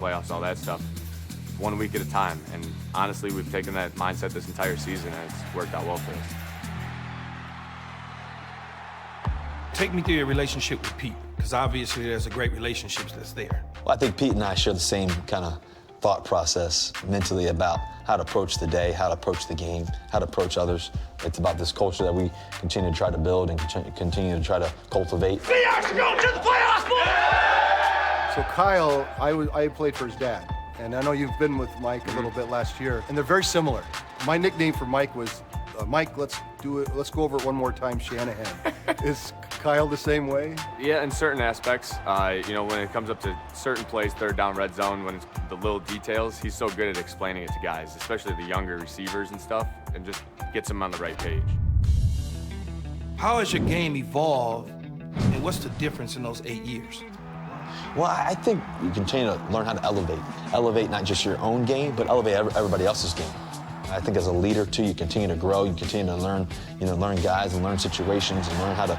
playoffs, all that stuff, 1 week at a time. And honestly, we've taken that mindset this entire season, and it's worked out well for us. Take me through your relationship with Pete, because obviously there's a great relationship that's there. Well, I think Pete and I share the same kind of thought process mentally about how to approach the day, how to approach the game, how to approach others. It's about this culture that we continue to try to build and continue to try to cultivate. Seahawks are going to the playoffs, boys! So Kyle, I played for his dad, and I know you've been with Mike a little bit last year, and they're very similar. My nickname for Mike was, Mike, let's go over it one more time, Shanahan. Is Kyle the same way? Yeah, in certain aspects. You know, when it comes up to certain plays, third down, red zone, when it's the little details, he's so good at explaining it to guys, especially the younger receivers and stuff, and just gets them on the right page. How has your game evolved, and what's the difference in those 8 years? Well, I think you continue to learn how to elevate. Elevate not just your own game, but elevate everybody else's game. I think as a leader, too, you continue to grow, you continue to learn, learn guys and learn situations and learn how to,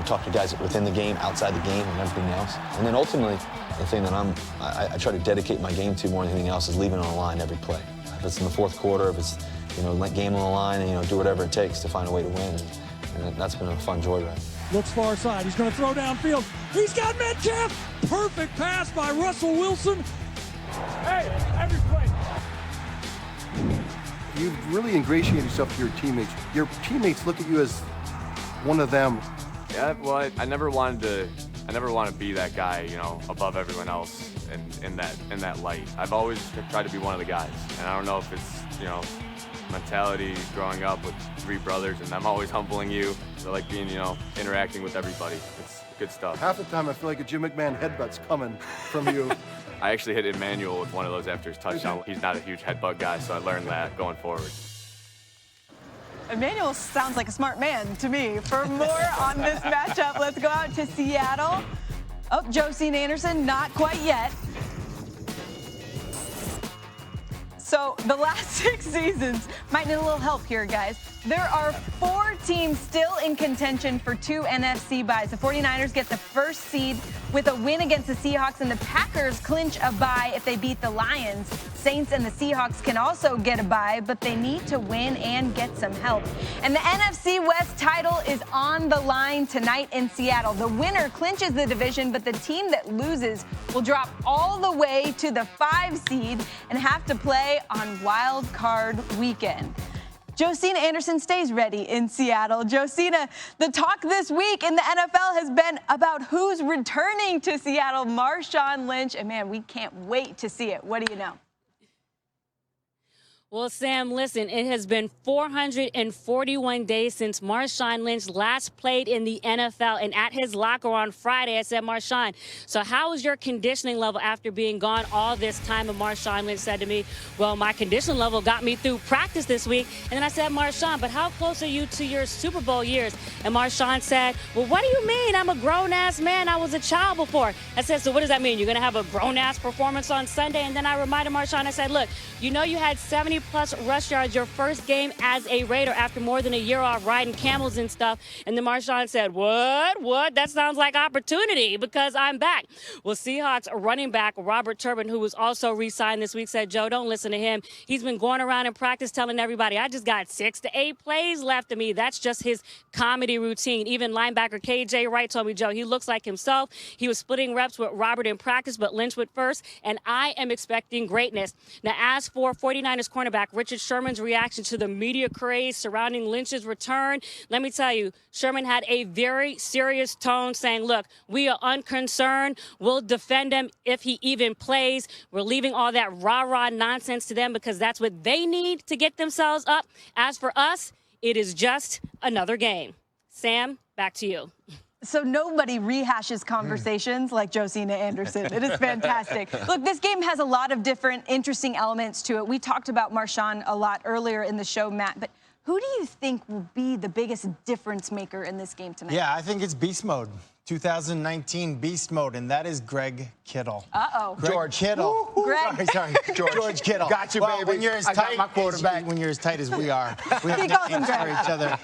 talk to guys within the game, outside the game, and everything else. And then ultimately, the thing that I try to dedicate my game to more than anything else is leaving it on the line every play. If it's in the fourth quarter, if it's, game on the line, and, do whatever it takes to find a way to win. And that's been a fun joyride. Looks far side. He's going to throw downfield. He's got Metcalf. Perfect pass by Russell Wilson. Hey, every play. You've really ingratiated yourself to your teammates. Your teammates look at you as one of them. Yeah, well, I never wanted to be that guy, above everyone else in that light. I've always tried to be one of the guys, and I don't know if it's, mentality growing up with 3 brothers and them always humbling you. I like being, interacting with everybody. It's good stuff. Half the time I feel like a Jim McMahon headbutt's coming from you. I actually hit Emmanuel with one of those after his touchdown. He's not a huge headbutt guy, so I learned that going forward. Emmanuel sounds like a smart man to me. For more on this matchup, let's go out to Seattle. Oh, Josine Anderson, not quite yet. So the last 6 seasons might need a little help here, guys. There are 4 teams still in contention for 2 NFC byes. The 49ers get the first seed with a win against the Seahawks, and the Packers clinch a bye if they beat the Lions. Saints and the Seahawks can also get a bye, but they need to win and get some help. And the NFC West title is on the line tonight in Seattle. The winner clinches the division, but the team that loses will drop all the way to the 5 seed and have to play on Wild Card Weekend. Josina Anderson stays ready in Seattle. Josina, the talk this week in the NFL has been about who's returning to Seattle. Marshawn Lynch, and man, we can't wait to see it. What do you know? Well, Sam, listen, it has been 441 days since Marshawn Lynch last played in the NFL. And at his locker on Friday, I said, Marshawn, so how is your conditioning level after being gone all this time? And Marshawn Lynch said to me, well, my conditioning level got me through practice this week. And then I said, Marshawn, but how close are you to your Super Bowl years? And Marshawn said, well, what do you mean? I'm a grown-ass man. I was a child before. I said, so what does that mean? You're going to have a grown-ass performance on Sunday? And then I reminded Marshawn, I said, look, you had 70+ rush yards your first game as a Raider after more than a year off riding camels and stuff. And then Marshawn said, what? That sounds like opportunity because I'm back. Well, Seahawks running back Robert Turbin, who was also re-signed this week, said, Joe, don't listen to him. He's been going around in practice telling everybody, I just got 6 to 8 plays left of me. That's just his comedy routine. Even linebacker KJ Wright told me, Joe, he looks like himself. He was splitting reps with Robert in practice, but Lynch went first, and I am expecting greatness. Now, as for 49ers cornerback Richard Sherman's reaction to the media craze surrounding Lynch's return, let me tell you, Sherman had a very serious tone saying, look, we are unconcerned. We'll defend him if he even plays. We're leaving all that rah-rah nonsense to them because that's what they need to get themselves up. As for us, it is just another game. Sam, back to you. So nobody rehashes conversations like Josina Anderson. It is fantastic. Look, this game has a lot of different interesting elements to it. We talked about Marshawn a lot earlier in the show, Matt, but who do you think will be the biggest difference maker in this game tonight? Yeah, I think it's beast mode. 2019 beast mode, and that is Greg Kittle. Uh-oh. George Kittle. Greg. Sorry. George Kittle. Got you, baby. When you're as tight, my quarterback. When you're as tight as we are, we have nicknames for each other.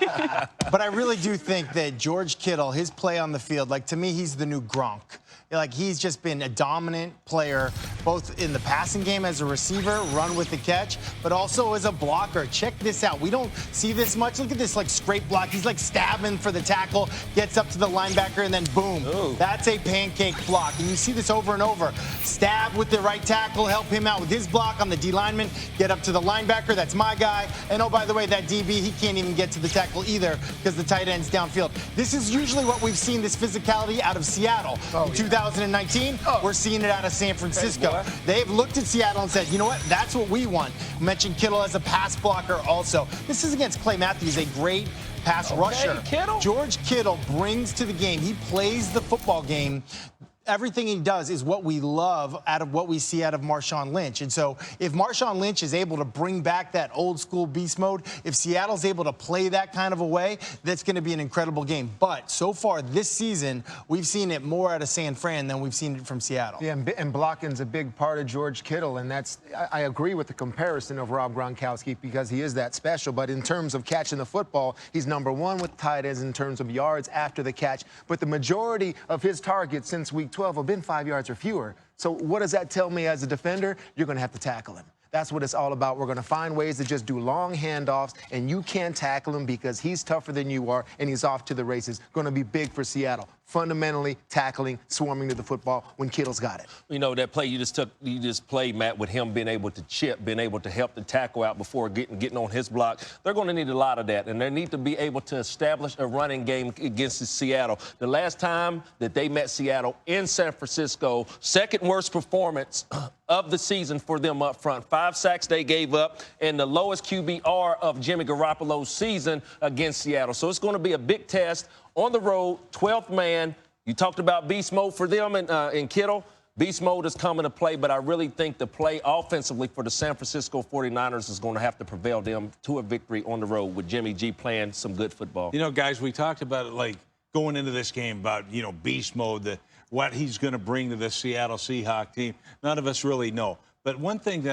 But I really do think that George Kittle, his play on the field, like to me, he's the new Gronk. Like, he's just been a dominant player, both in the passing game as a receiver, run with the catch, but also as a blocker. Check this out. We don't see this much. Look at this, like, scrape block. He's, like, stabbing for the tackle, gets up to the linebacker, and then boom. Ooh. That's a pancake block. And you see this over and over. Stab with the right tackle, help him out with his block on the D lineman, get up to the linebacker. That's my guy. And, oh, by the way, that DB, he can't even get to the tackle either because the tight end's downfield. This is usually what we've seen, this physicality out of Seattle. In 2019, we're seeing it out of San Francisco. They've looked at Seattle and said, you know what, that's what we want. I mentioned Kittle as a pass blocker also. This is against Clay Matthews, a great pass rusher. Kittle. George Kittle brings to the game. He plays the football game. Everything he does is what we love out of what we see out of Marshawn Lynch. And so if Marshawn Lynch is able to bring back that old school beast mode, if Seattle's able to play that kind of a way, that's going to be an incredible game. But so far this season, we've seen it more out of San Fran than we've seen it from Seattle. Yeah, and blocking's a big part of George Kittle, and I agree with the comparison of Rob Gronkowski because he is that special. But in terms of catching the football, he's #1 with tight ends in terms of yards after the catch. But the majority of his targets since week 12 have been 5 yards or fewer. So what does that tell me as a defender? You're going to have to tackle him. That's what it's all about. We're going to find ways to just do long handoffs, and you can't tackle him because he's tougher than you are, and he's off to the races. Going to be big for Seattle. Fundamentally tackling, swarming to the football when Kittle's got it. You know, that play you just played, Matt, with him being able to chip, being able to help the tackle out before getting on his block. They're going to need a lot of that, and they need to be able to establish a running game against Seattle. The last time that they met Seattle in San Francisco, second worst performance of the season for them up front. 5 sacks they gave up, and the lowest QBR of Jimmy Garoppolo's season against Seattle. So it's going to be a big test on the road, 12th man. You talked about beast mode for them and Kittle. Beast mode is coming to play, but I really think the play offensively for the San Francisco 49ers is going to have to prevail them to a victory on the road with Jimmy G playing some good football. You know, guys, we talked about it like going into this game about, you know, beast mode, what he's going to bring to the Seattle Seahawks team. None of us really know. But one thing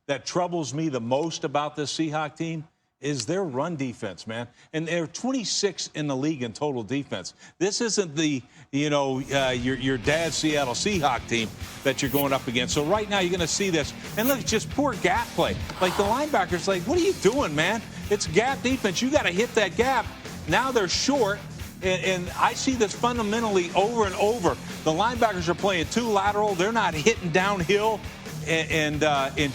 that troubles me the most about this Seahawks team is their run defense, man. And they're 26 in the league in total defense. This isn't the, you know, your dad's Seattle Seahawks team that you're going up against. So right now you're going to see this. And look, it's just poor gap play. Like the linebackers, like, what are you doing, man? It's gap defense. You got to hit that gap. Now they're short. And I see this fundamentally over and over. The linebackers are playing too lateral. They're not hitting downhill and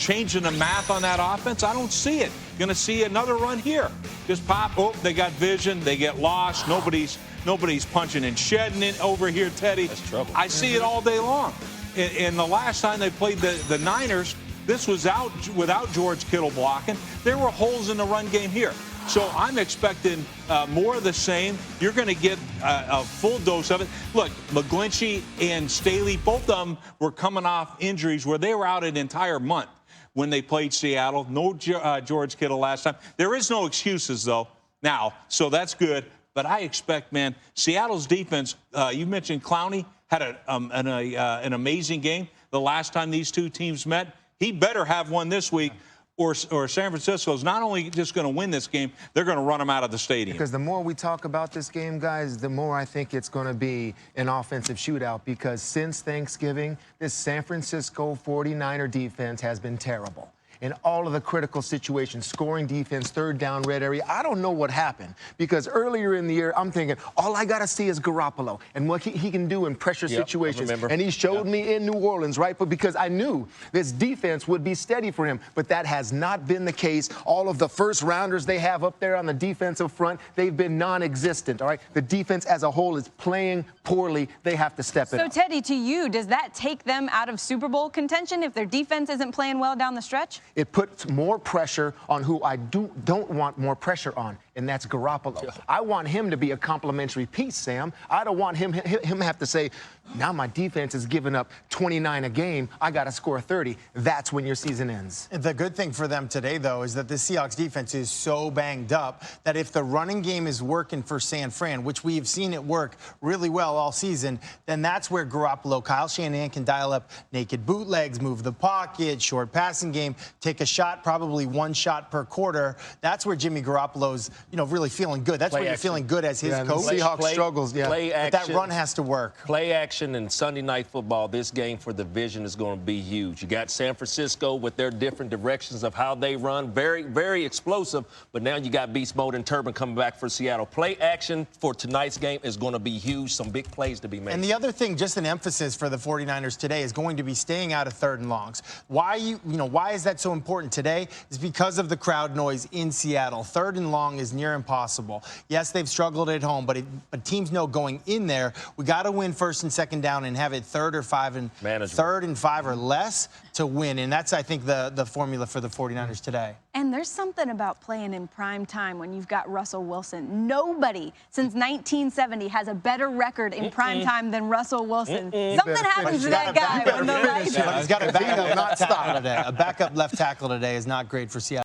changing the math on that offense. I don't see it. Going to see another run here. Just pop. Oh, they got vision. They get lost. Nobody's punching and shedding it over here, Teddy. That's trouble. I see it all day long. And the last time they played the Niners, this was out without George Kittle blocking. There were holes in the run game here. So I'm expecting more of the same. You're going to get a full dose of it. Look, McGlinchey and Staley, both of them were coming off injuries where they were out an entire month when they played Seattle. No George Kittle last time. There is no excuses, though, now. So that's good. But I expect, man, Seattle's defense, you mentioned Clowney, had an amazing game the last time these two teams met. He better have one this week. Or San Francisco is not only just going to win this game, they're going to run them out of the stadium. Because the more we talk about this game, guys, the more I think it's going to be an offensive shootout. Because since Thanksgiving, this San Francisco 49er defense has been terrible. In all of the critical situations, scoring defense, third down, red area. I don't know what happened because earlier in the year, I'm thinking, all I got to see is Garoppolo and what he can do in pressure situations. And he showed me in New Orleans, right? But because I knew this defense would be steady for him. But that has not been the case. All of the first rounders they have up there on the defensive front, they've been non-existent, all right? The defense as a whole is playing poorly. They have to step it up. So, Teddy, to you, does that take them out of Super Bowl contention if their defense isn't playing well down the stretch? It puts more pressure on who I don't want more pressure on, and that's Garoppolo. Yeah. I want him to be a complimentary piece, Sam. I don't want him have to say, now my defense is giving up 29 a game. I got to score 30. That's when your season ends. The good thing for them today, though, is that the Seahawks defense is so banged up that if the running game is working for San Fran, which we've seen it work really well all season, then that's where Garoppolo, Kyle Shanahan can dial up naked bootlegs, move the pocket, short passing game, take a shot, probably one shot per quarter. That's where Jimmy Garoppolo's really feeling good. That's when you're feeling good as his coach. Seahawks struggles. Yeah, play but action, that run has to work. Play action and Sunday Night Football. This game for the division is going to be huge. You got San Francisco with their different directions of how they run, very, very explosive. But now you got Beast Mode and Turbin coming back for Seattle. Play action for tonight's game is going to be huge. Some big plays to be made. And the other thing, just an emphasis for the 49ers today, is going to be staying out of 3rd and longs. Why is that so important today? Is because of the crowd noise in Seattle. 3rd and long is near impossible. Yes, they've struggled at home, but teams know going in there, we got to win 1st and 2nd down and have it 3rd and 5 or less to win. And that's, I think, the formula for the 49ers today. And there's something about playing in prime time when you've got Russell Wilson. Nobody since 1970 has a better record in prime time than Russell Wilson. Something happens to that guy when the lights. He's got a backup left tackle today. A backup left tackle today is not great for Seattle.